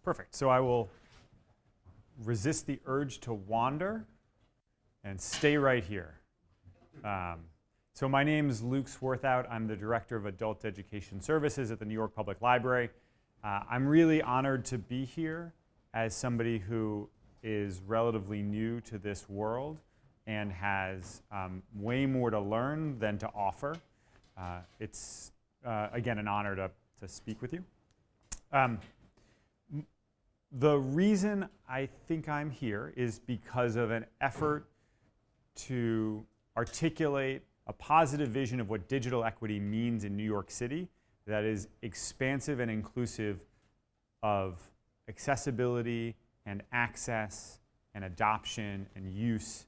Perfect. So I will resist the urge to wander and stay right here. So my name is Luke Swarthout. I'm the Director of Adult Education Services at the New York Public Library. I'm really honored to be here as somebody who is relatively new to this world and has way more to learn than to offer. It's, again, an honor to speak with you. The reason I think I'm here is because of an effort to articulate a positive vision of what digital equity means in New York City that is expansive and inclusive of accessibility and access and adoption and use,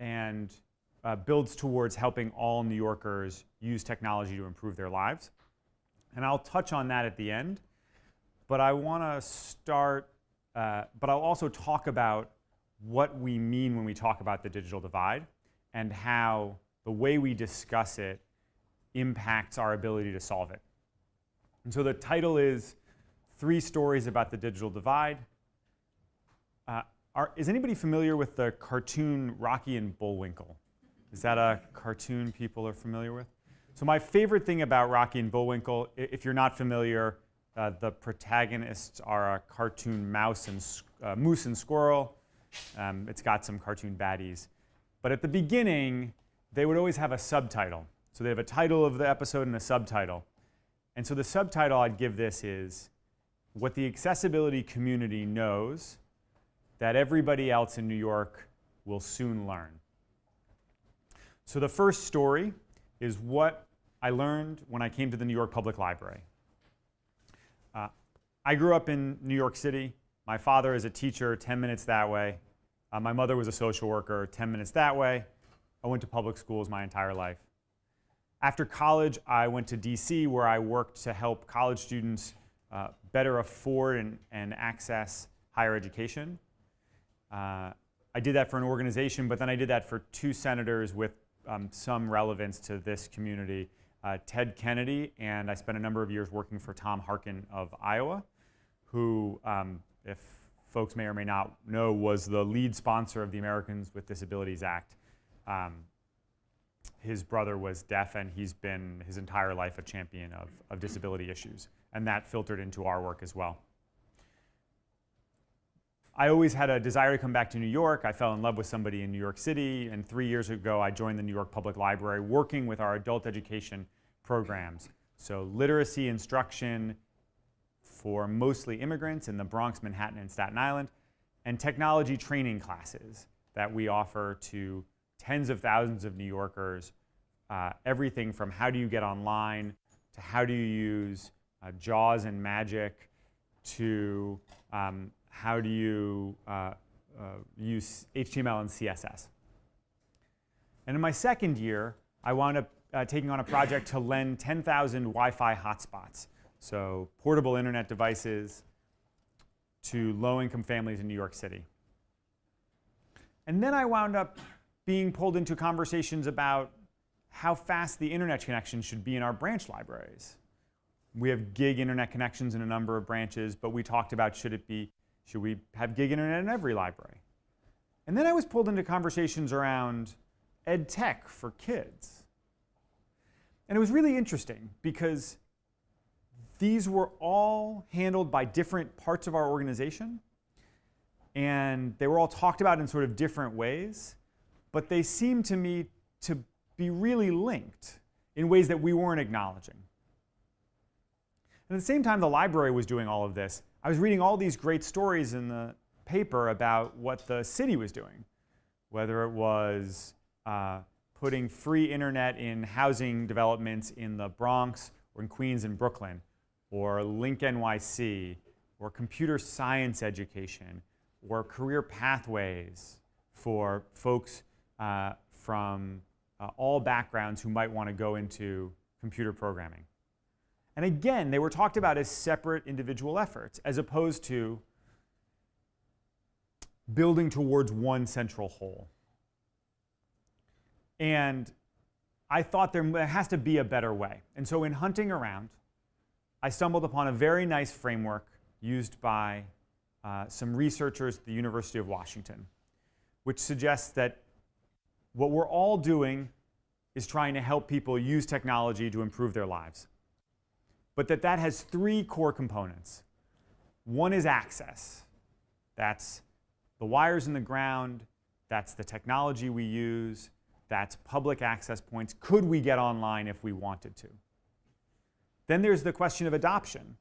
and builds towards helping all New Yorkers use technology to improve their lives. And I'll touch on that at the end. But I want to start, but I'll also talk about what we mean when we talk about the digital divide and how the way we discuss it impacts our ability to solve it. And so the title is 3 Stories About the Digital Divide. Is anybody familiar with the cartoon Rocky and Bullwinkle? Is that a cartoon people are familiar with? So my favorite thing about Rocky and Bullwinkle, if you're not familiar, the protagonists are a cartoon mouse and squirrel. It's got some cartoon baddies. But at the beginning, they would always have a subtitle. So they have a title of the episode and a subtitle. And so the subtitle I'd give this is, what the accessibility community knows that everybody else in New York will soon learn. So the first story is what I learned when I came to the New York Public Library. I grew up in New York City. My father is a teacher, 10 minutes that way. My mother was a social worker, 10 minutes that way. I went to public schools my entire life. After college, I went to DC, where I worked to help college students better afford and access higher education. I did that for an organization, but then I did that for 2 senators with some relevance to this community, Ted Kennedy, and I spent a number of years working for Tom Harkin of Iowa, who, if folks may or may not know, was the lead sponsor of the Americans with Disabilities Act. His brother was deaf, and he's been his entire life a champion of disability issues, and that filtered into our work as well. I always had a desire to come back to New York. I fell in love with somebody in New York City, and 3 years ago I joined the New York Public Library working with our adult education programs. So literacy instruction for mostly immigrants in the Bronx, Manhattan, and Staten Island, and technology training classes that we offer to tens of thousands of New Yorkers, everything from how do you get online to how do you use JAWS and Magic to how do you use HTML and CSS. And in my second year, I wound up taking on a project to lend 10,000 Wi-Fi hotspots, so portable internet devices, to low-income families in New York City. And then I wound up being pulled into conversations about how fast the internet connection should be in our branch libraries. We have gig internet connections in a number of branches, but we talked about should we have gig internet in every library? And then I was pulled into conversations around ed tech for kids. And it was really interesting because these were all handled by different parts of our organization, and they were all talked about in sort of different ways, but they seemed to me to be really linked in ways that we weren't acknowledging. And at the same time the library was doing all of this, I was reading all these great stories in the paper about what the city was doing, whether it was putting free internet in housing developments in the Bronx or in Queens and Brooklyn, or Link NYC, or computer science education, or career pathways for folks from all backgrounds who might want to go into computer programming. And again, they were talked about as separate individual efforts, as opposed to building towards one central whole. And I thought there has to be a better way. And so in hunting around, I stumbled upon a very nice framework used by some researchers at the University of Washington, which suggests that what we're all doing is trying to help people use technology to improve their lives. But that has three core components. One is access. That's the wires in the ground. That's the technology we use. That's public access points. Could we get online if we wanted to? Then there's the question of adoption.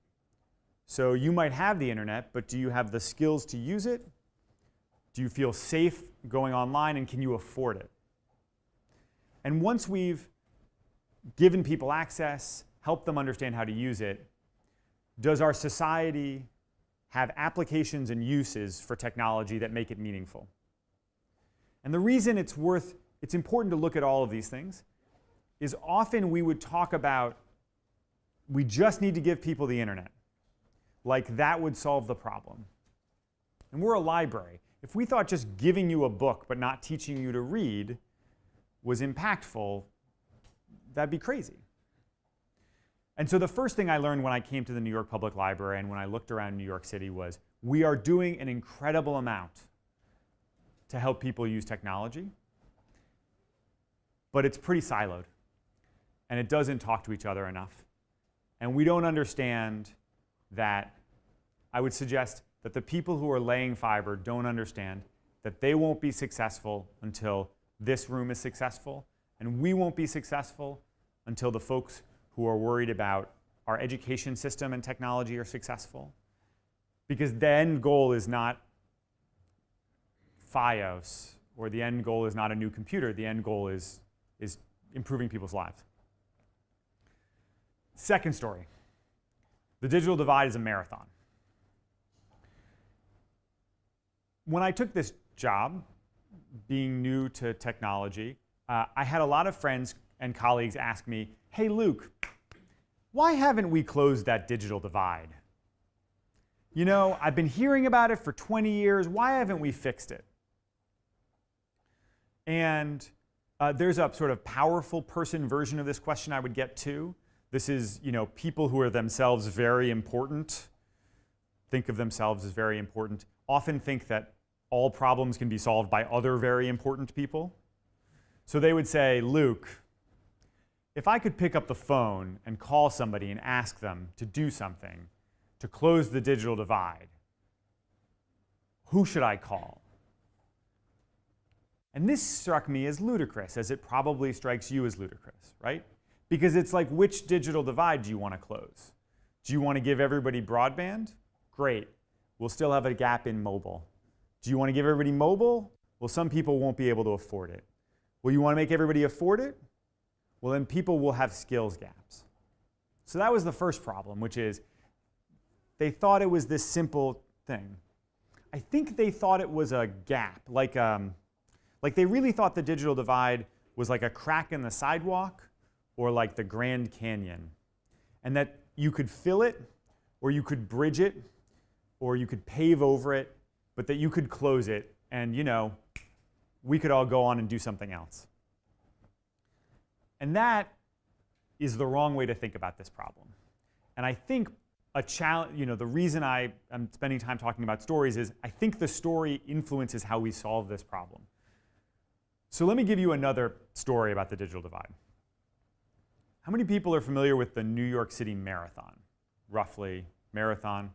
So you might have the internet, but do you have the skills to use it? Do you feel safe going online, and can you afford it? And once we've given people access, helped them understand how to use it, does our society have applications and uses for technology that make it meaningful? And the reason it's important to look at all of these things is often we would talk about we just need to give people the internet, like that would solve the problem. And we're a library. If we thought just giving you a book but not teaching you to read was impactful, that'd be crazy. And so the first thing I learned when I came to the New York Public Library and when I looked around New York City was we are doing an incredible amount to help people use technology, but it's pretty siloed, and it doesn't talk to each other enough. And we don't understand that. I would suggest that the people who are laying fiber don't understand that they won't be successful until this room is successful, and we won't be successful until the folks who are worried about our education system and technology are successful. Because the end goal is not FiOS, or the end goal is not a new computer. The end goal is improving people's lives. Second story, the digital divide is a marathon. When I took this job, being new to technology, I had a lot of friends and colleagues ask me, hey Luke, why haven't we closed that digital divide? You know, I've been hearing about it for 20 years. Why haven't we fixed it? And there's a sort of powerful person version of this question I would get to. This is, people who are themselves very important, think of themselves as very important, often think that all problems can be solved by other very important people. So they would say, Luke, if I could pick up the phone and call somebody and ask them to do something to close the digital divide, who should I call? And this struck me as ludicrous, as it probably strikes you as ludicrous, right? Because it's like, which digital divide do you want to close? Do you want to give everybody broadband? Great. We'll still have a gap in mobile. Do you want to give everybody mobile? Well, some people won't be able to afford it. Well, you want to make everybody afford it? Well, then people will have skills gaps. So that was the first problem, which is they thought it was this simple thing. I think they thought it was a gap, like they really thought the digital divide was like a crack in the sidewalk or like the Grand Canyon, and that you could fill it, or you could bridge it, or you could pave over it, but that you could close it, and we could all go on and do something else. And that is the wrong way to think about this problem. And I think a challenge, the reason I'm spending time talking about stories is I think the story influences how we solve this problem. So let me give you another story about the digital divide. How many people are familiar with the New York City Marathon? Roughly, marathon.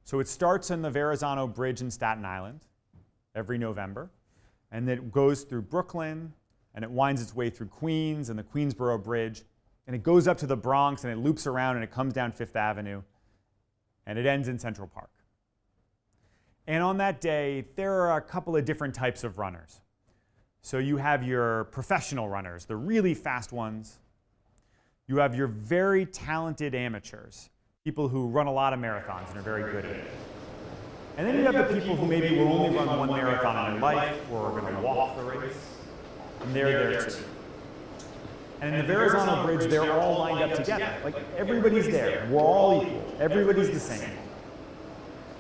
So it starts on the Verrazano Bridge in Staten Island every November, and then it goes through Brooklyn, and it winds its way through Queens and the Queensboro Bridge, and it goes up to the Bronx, and it loops around, and it comes down Fifth Avenue, and it ends in Central Park. And on that day, there are a couple of different types of runners. So you have your professional runners, the really fast ones. You have your very talented amateurs, people who run a lot of marathons and are very good at it. And then you have the people who maybe will only run one marathon in their life or are going to walk the race. And they're there too. And in the Verrazano Bridge, they're all lined up together. Like, everybody's there. We're all equal. Everybody's the same.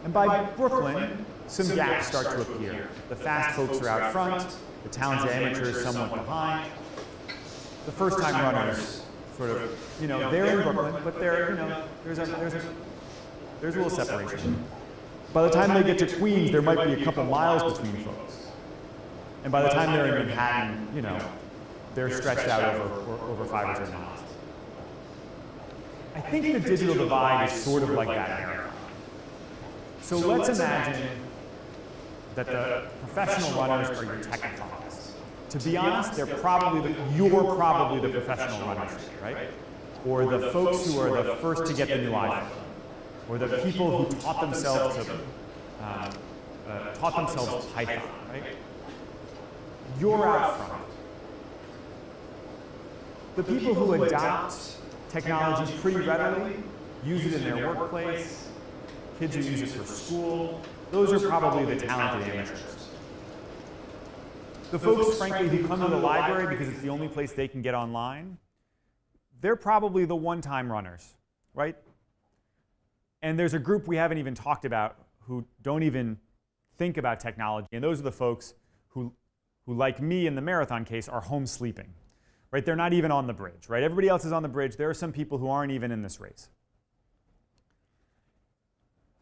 And by Brooklyn, some gaps start to appear. The fast folks are out front. The talented amateurs somewhat behind. the first-time runners, sort of, they're in Brooklyn, but they're, there's a little separation. By the time they get to Queens, there might be a couple miles between folks. And by the time they're in Manhattan, they're stretched out over 5 or 10 miles. I think the digital divide is sort of like that marathon. So let's imagine that the professional runners are your technologists. To be honest, you're probably the professional runners, right? Or the folks who are the first to get the new iPhone, or the people who taught themselves Python, right? You're out front. The people who adopt technology pretty readily, use it in their workplace, kids who use it for school, those are probably the talented amateurs. The folks, frankly, who come to the library because it's the only place they can get online, they're probably the one-time runners, right? And there's a group we haven't even talked about who don't even think about technology, and those are the folks who like me in the marathon case, are home sleeping, right? They're not even on the bridge, right? Everybody else is on the bridge. There are some people who aren't even in this race.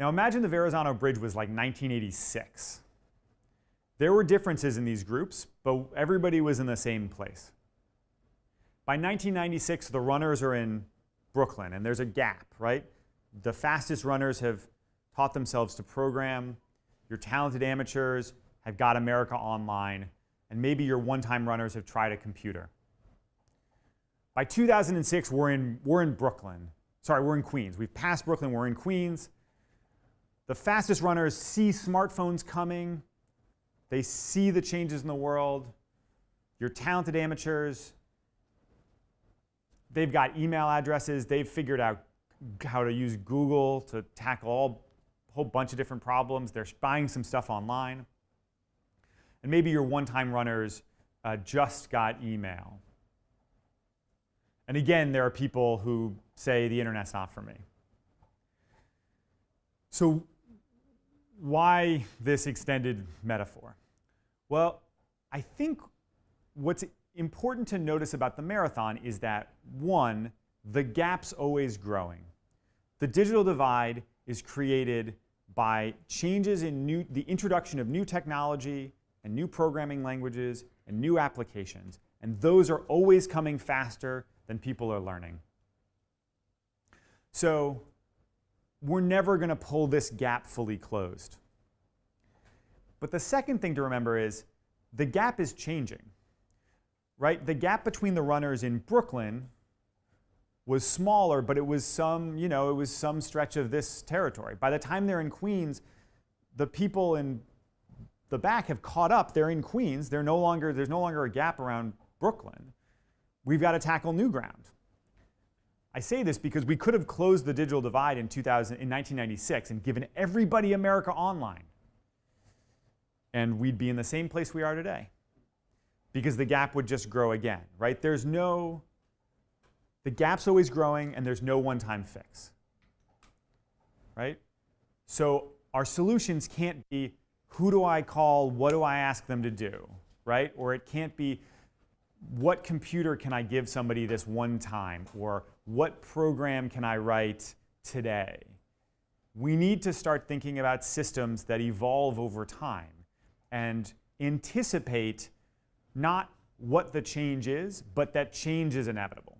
Now imagine the Verrazano Bridge was like 1986. There were differences in these groups, but everybody was in the same place. By 1996, the runners are in Brooklyn, and there's a gap, right? The fastest runners have taught themselves to program. Your talented amateurs have got America Online, and maybe your one-time runners have tried a computer. By 2006, we're in Brooklyn. Sorry, we're in Queens. We've passed Brooklyn, we're in Queens. The fastest runners see smartphones coming. They see the changes in the world. Your talented amateurs, they've got email addresses. They've figured out how to use Google to tackle a whole bunch of different problems. They're buying some stuff online. And maybe your one-time runners just got email. And again, there are people who say the internet's not for me. So why this extended metaphor? Well, I think what's important to notice about the marathon is that, one, the gap's always growing. The digital divide is created by changes in the introduction of new technology and new programming languages and new applications. And those are always coming faster than people are learning. So we're never going to pull this gap fully closed. But the second thing to remember is the gap is changing, right? The gap between the runners in Brooklyn was smaller, but it was some stretch of this territory. By the time they're in Queens, the people in the back have caught up. They're in Queens. There's no longer a gap around Brooklyn. We've got to tackle new ground. I say this because we could have closed the digital divide in 1996 and given everybody America Online. And we'd be in the same place we are today. Because the gap would just grow again, right? The gap's always growing and there's no one-time fix, right? So our solutions can't be, who do I call, what do I ask them to do, right? Or it can't be, what computer can I give somebody this one time? Or what program can I write today? We need to start thinking about systems that evolve over time and anticipate not what the change is, but that change is inevitable.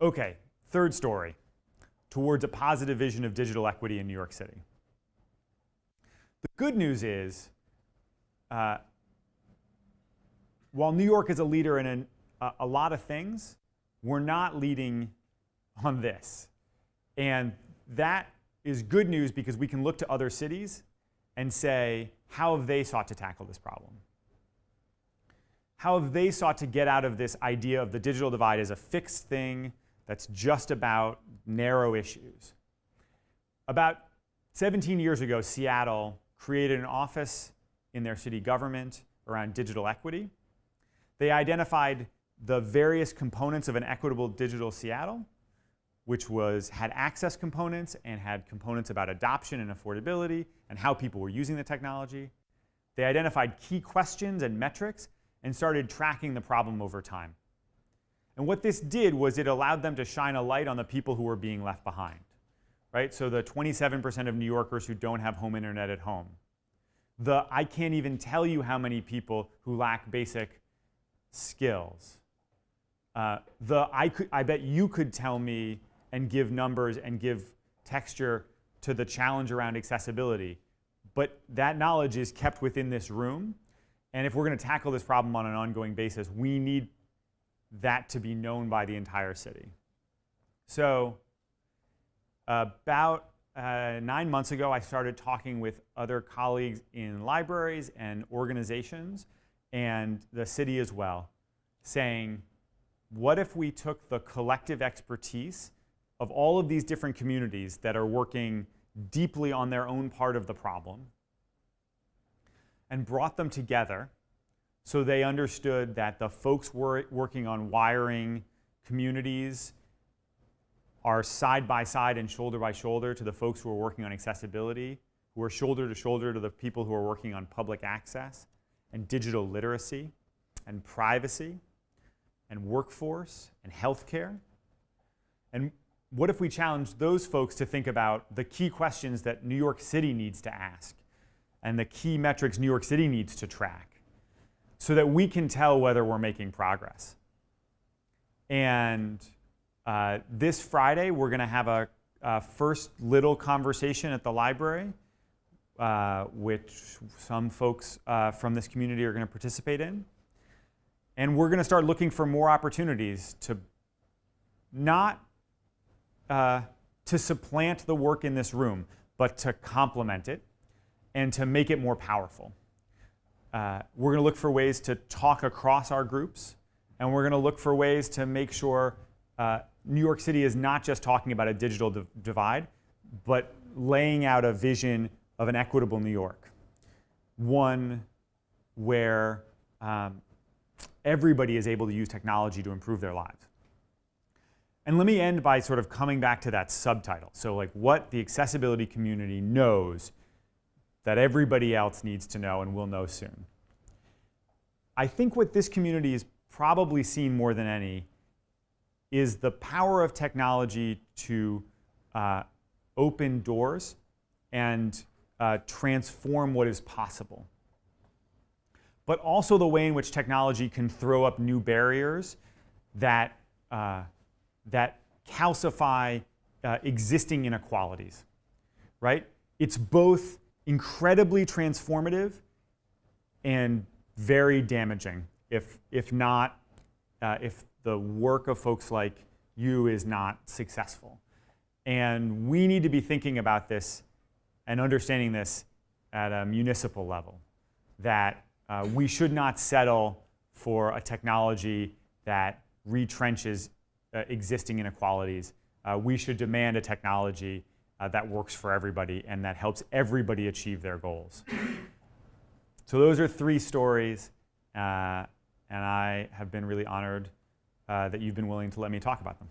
Okay, third story, towards a positive vision of digital equity in New York City. The good news is, while New York is a leader in a lot of things, we're not leading on this. And that is good news because we can look to other cities and say, how have they sought to tackle this problem? How have they sought to get out of this idea of the digital divide as a fixed thing that's just about narrow issues? About 17 years ago, Seattle created an office in their city government around digital equity. They identified the various components of an equitable digital Seattle, which had access components and had components about adoption and affordability and how people were using the technology. They identified key questions and metrics, and started tracking the problem over time. And what this did was it allowed them to shine a light on the people who were being left behind, right? So the 27% of New Yorkers who don't have home internet at home. I can't even tell you how many people who lack basic skills. I bet you could tell me and give numbers and give texture to the challenge around accessibility. But that knowledge is kept within this room. And if we're going to tackle this problem on an ongoing basis, we need that to be known by the entire city. So about 9 months ago, I started talking with other colleagues in libraries and organizations and the city as well, saying, what if we took the collective expertise of all of these different communities that are working deeply on their own part of the problem and brought them together so they understood that the folks working on wiring communities are side by side and shoulder by shoulder to the folks who are working on accessibility, who are shoulder to shoulder to the people who are working on public access and digital literacy and privacy and workforce and healthcare. And what if we challenge those folks to think about the key questions that New York City needs to ask and the key metrics New York City needs to track so that we can tell whether we're making progress? And this Friday, we're going to have a first little conversation at the library, which some folks from this community are going to participate in. And we're going to start looking for more opportunities to not to supplant the work in this room, but to complement it and to make it more powerful. We're going to look for ways to talk across our groups, and we're going to look for ways to make sure New York City is not just talking about a digital divide, but laying out a vision of an equitable New York, one where everybody is able to use technology to improve their lives. And let me end by sort of coming back to that subtitle. So like what the accessibility community knows that everybody else needs to know and will know soon. I think what this community has probably seen more than any is the power of technology to open doors and transform what is possible. But also the way in which technology can throw up new barriers that calcify existing inequalities, right? It's both incredibly transformative and very damaging if the work of folks like you is not successful. And we need to be thinking about this and understanding this at a municipal level, that we should not settle for a technology that retrenches existing inequalities. We should demand a technology that works for everybody and that helps everybody achieve their goals. So those are 3 stories, and I have been really honored that you've been willing to let me talk about them.